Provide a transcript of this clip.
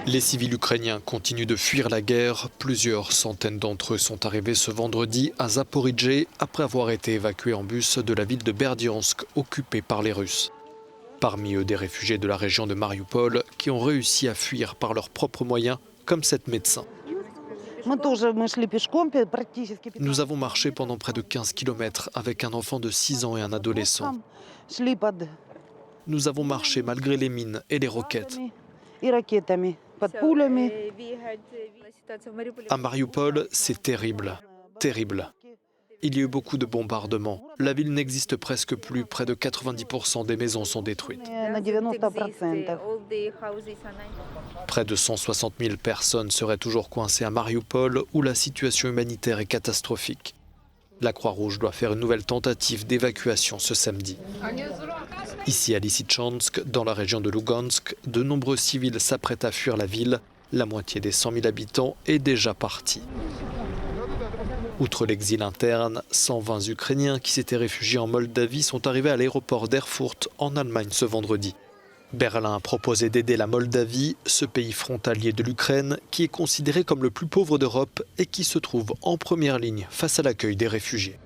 Les civils ukrainiens continuent de fuir la guerre. Plusieurs centaines d'entre eux sont arrivés ce vendredi à Zaporijjie après avoir été évacués en bus de la ville de Berdiansk, occupée par les Russes. Parmi eux, des réfugiés de la région de Mariupol qui ont réussi à fuir par leurs propres moyens, comme cette médecin. Nous avons marché pendant près de 15 km avec un enfant de 6 ans et un adolescent. Nous avons marché malgré les mines et les roquettes. À Mariupol, c'est terrible, terrible. Il y a eu beaucoup de bombardements. La ville n'existe presque plus. Près de 90% des maisons sont détruites. Près de 160 000 personnes seraient toujours coincées à Mariupol, où la situation humanitaire est catastrophique. La Croix-Rouge doit faire une nouvelle tentative d'évacuation ce samedi. Ici à Lysychansk, dans la région de Lugansk, de nombreux civils s'apprêtent à fuir la ville. La moitié des 100 000 habitants est déjà partie. Outre l'exil interne, 120 Ukrainiens qui s'étaient réfugiés en Moldavie sont arrivés à l'aéroport d'Erfurt en Allemagne ce vendredi. Berlin a proposé d'aider la Moldavie, ce pays frontalier de l'Ukraine, qui est considéré comme le plus pauvre d'Europe et qui se trouve en première ligne face à l'accueil des réfugiés.